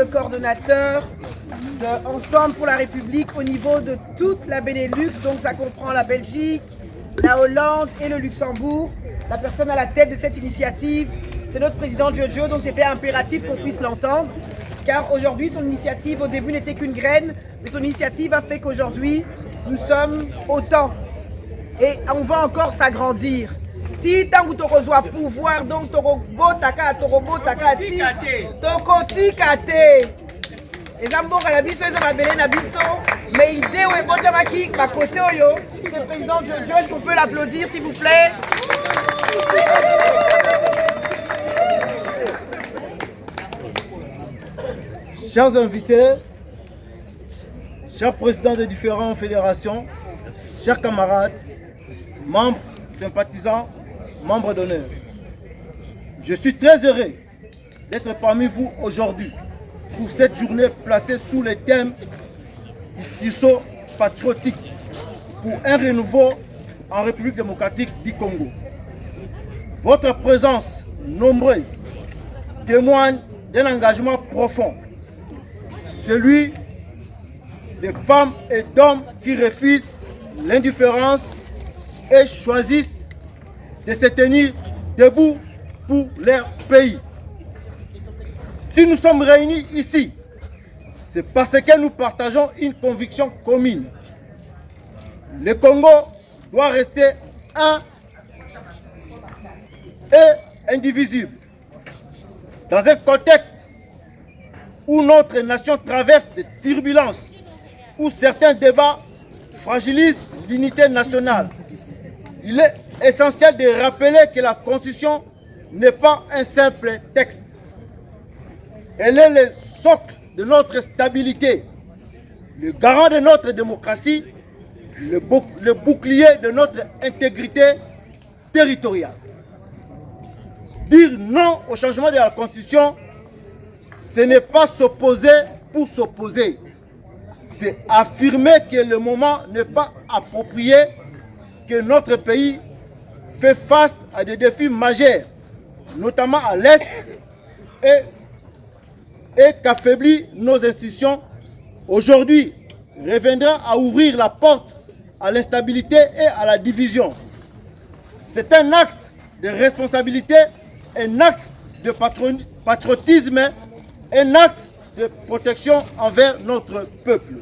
Le coordonnateur de Ensemble pour la République au niveau de toute la Benelux, donc ça comprend la Belgique, la Hollande et le Luxembourg. La personne à la tête de cette initiative, c'est notre président Jojo, donc c'était impératif qu'on puisse l'entendre, car aujourd'hui son initiative au début n'était qu'une graine, mais son initiative a fait qu'aujourd'hui nous sommes autant et on va encore s'agrandir. Ti tangu tokozwa pouvoir donc tokobotaka ti tokotikate eza mboka na biso eza mabele na biso mais idée oyo ebotamaki bakote oyo c'est le président Jojo. Est-ce qu'on peut l'applaudir s'il vous plaît? Chers invités, chers présidents de différentes fédérations, chers camarades, membres, sympathisants, membres d'honneur, je suis très heureux d'être parmi vous aujourd'hui pour cette journée placée sous le thème du sursaut patriotique pour un renouveau en République démocratique du Congo. Votre présence nombreuse témoigne d'un engagement profond, celui des femmes et d'hommes qui refusent l'indifférence et choisissent de se tenir debout pour leur pays. Si nous sommes réunis ici, c'est parce que nous partageons une conviction commune. Le Congo doit rester un et indivisible. Dans un contexte où notre nation traverse des turbulences, où certains débats fragilisent l'unité nationale, il est essentiel de rappeler que la Constitution n'est pas un simple texte. Elle est le socle de notre stabilité, le garant de notre démocratie, le bouclier de notre intégrité territoriale. Dire non au changement de la Constitution, ce n'est pas s'opposer pour s'opposer. C'est affirmer que le moment n'est pas approprié, que notre pays fait face à des défis majeurs, notamment à l'Est, et qu'affaiblit nos institutions, aujourd'hui reviendra à ouvrir la porte à l'instabilité et à la division. C'est un acte de responsabilité, un acte de patriotisme, un acte de protection envers notre peuple.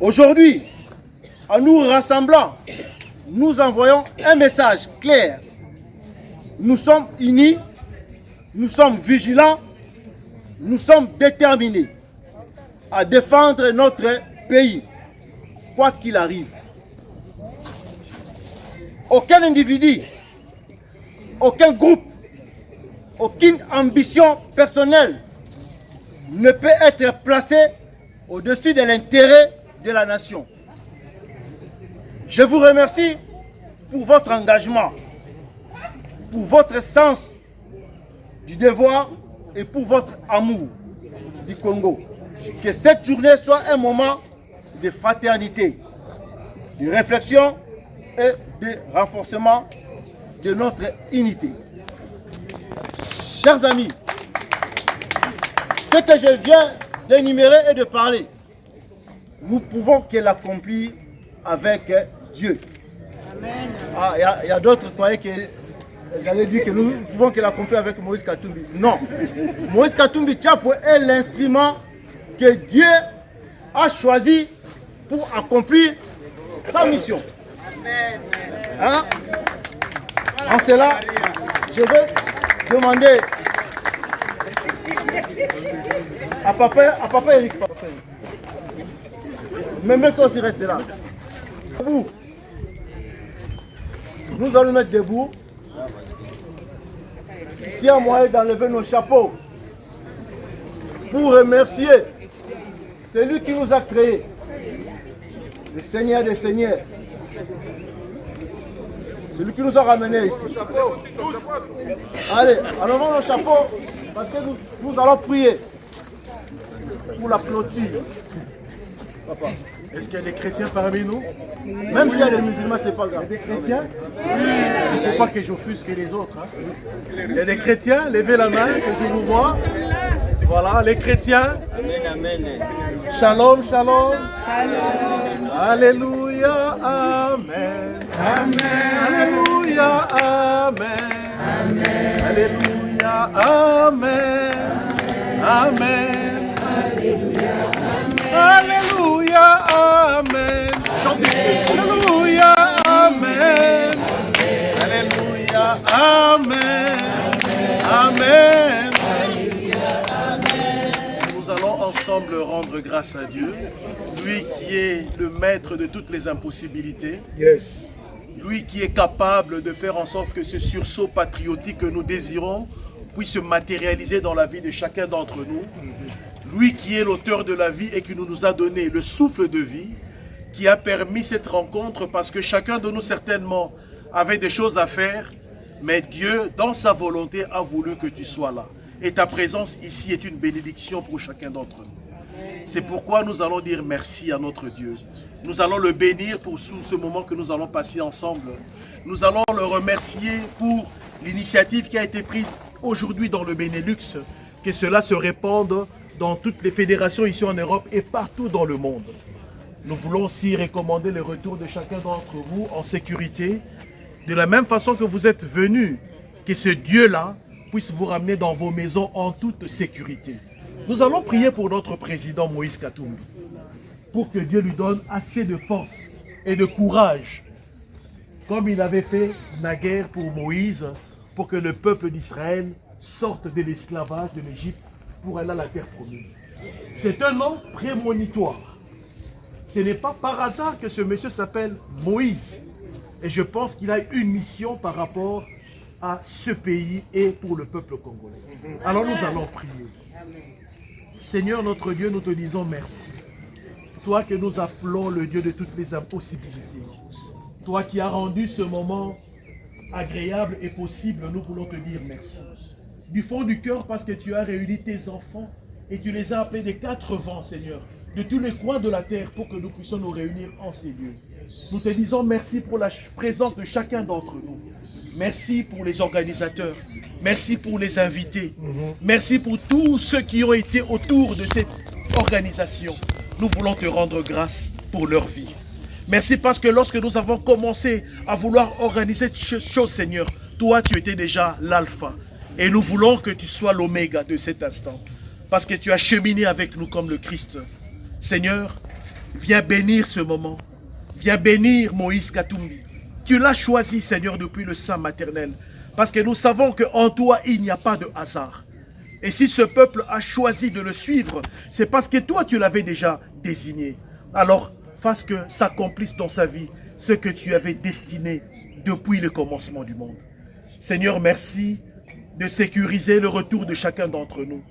Aujourd'hui, en nous rassemblant, nous envoyons un message clair. Nous sommes unis, nous sommes vigilants, nous sommes déterminés à défendre notre pays, quoi qu'il arrive. Aucun individu, aucun groupe, aucune ambition personnelle ne peut être placé au-dessus de l'intérêt de la nation. Je vous remercie pour votre engagement, pour votre sens du devoir et pour votre amour du Congo. Que cette journée soit un moment de fraternité, de réflexion et de renforcement de notre unité. Chers amis, ce que je viens d'énumérer et de parler, nous pouvons que l'accomplir avec Dieu. Amen. Ah, il y a d'autres qui croyaient que j'allais dire que nous pouvons que l'accomplir avec Moïse Katumbi. Non. Moïse Katumbi Tchapo est l'instrument que Dieu a choisi pour accomplir sa mission. Hein? En cela, je vais demander à papa Eric. Mais même toi aussi restez là. Debout. Nous allons mettre debout. Ici à moyen d'enlever nos chapeaux pour remercier celui qui nous a créés, le Seigneur des Seigneurs, celui qui nous a ramenés ici. Allez, enlevons nos chapeaux parce que nous allons prier pour la clôture. Papa. Est-ce qu'il y a des chrétiens parmi nous? Même s'il y a des musulmans, c'est pas grave. Il y a des chrétiens? Il ne faut pas que j'offusque les autres. Hein. Il y a des chrétiens, levez la main, que je vous vois. Voilà, les chrétiens. Amen, amen. Shalom, shalom. Alléluia, amen. Alléluia, amen. Alléluia, amen. Amen. Alléluia, amen. Chantez. Alléluia, amen. Alléluia, amen. Amen. Nous allons ensemble rendre grâce à Dieu, lui qui est le maître de toutes les impossibilités. Yes. Lui qui est capable de faire en sorte que ce sursaut patriotique que nous désirons puisse se matérialiser dans la vie de chacun d'entre nous. Lui qui est l'auteur de la vie et qui nous a donné le souffle de vie, qui a permis cette rencontre parce que chacun de nous certainement avait des choses à faire, mais Dieu, dans sa volonté, a voulu que tu sois là. Et ta présence ici est une bénédiction pour chacun d'entre nous. C'est pourquoi nous allons dire merci à notre Dieu. Nous allons le bénir pour ce moment que nous allons passer ensemble. Nous allons le remercier pour l'initiative qui a été prise aujourd'hui dans le Benelux, que cela se répande dans toutes les fédérations ici en Europe et partout dans le monde. Nous voulons aussi recommander le retour de chacun d'entre vous en sécurité, de la même façon que vous êtes venus, que ce Dieu-là puisse vous ramener dans vos maisons en toute sécurité. Nous allons prier pour notre président Moïse Katumbi, pour que Dieu lui donne assez de force et de courage, comme il avait fait naguère pour Moïse, pour que le peuple d'Israël sorte de l'esclavage de l'Égypte pour aller à la terre promise. C'est un nom prémonitoire. Ce n'est pas par hasard que ce monsieur s'appelle Moïse. Et je pense qu'il a une mission par rapport à ce pays et pour le peuple congolais. Alors nous allons prier. Seigneur notre Dieu, nous te disons merci. Toi que nous appelons le Dieu de toutes les impossibilités. Toi qui as rendu ce moment agréable et possible, nous voulons te dire merci. Du fond du cœur, parce que tu as réuni tes enfants et tu les as appelés des quatre vents, Seigneur, de tous les coins de la terre pour que nous puissions nous réunir en ces lieux. Nous te disons merci pour la présence de chacun d'entre nous. Merci pour les organisateurs. Merci pour les invités. Merci pour tous ceux qui ont été autour de cette organisation. Nous voulons te rendre grâce pour leur vie. Merci parce que lorsque nous avons commencé à vouloir organiser cette chose, Seigneur, toi, tu étais déjà l'alpha. Et nous voulons que tu sois l'oméga de cet instant. Parce que tu as cheminé avec nous comme le Christ. Seigneur, viens bénir ce moment. Viens bénir Moïse Katumbi. Tu l'as choisi, Seigneur, depuis le sein maternel. Parce que nous savons qu'en toi, il n'y a pas de hasard. Et si ce peuple a choisi de le suivre, c'est parce que toi, tu l'avais déjà désigné. Alors, fasse que s'accomplisse dans sa vie ce que tu avais destiné depuis le commencement du monde. Seigneur, merci de sécuriser le retour de chacun d'entre nous.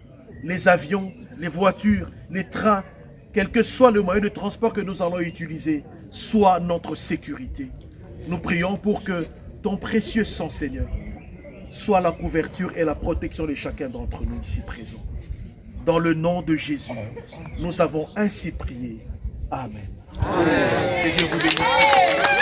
Les avions, les voitures, les trains, quel que soit le moyen de transport que nous allons utiliser, soit notre sécurité. Nous prions pour que ton précieux sang, Seigneur, soit la couverture et la protection de chacun d'entre nous ici présents. Dans le nom de Jésus, nous avons ainsi prié. Amen. Amen. Que Dieu vous bénisse.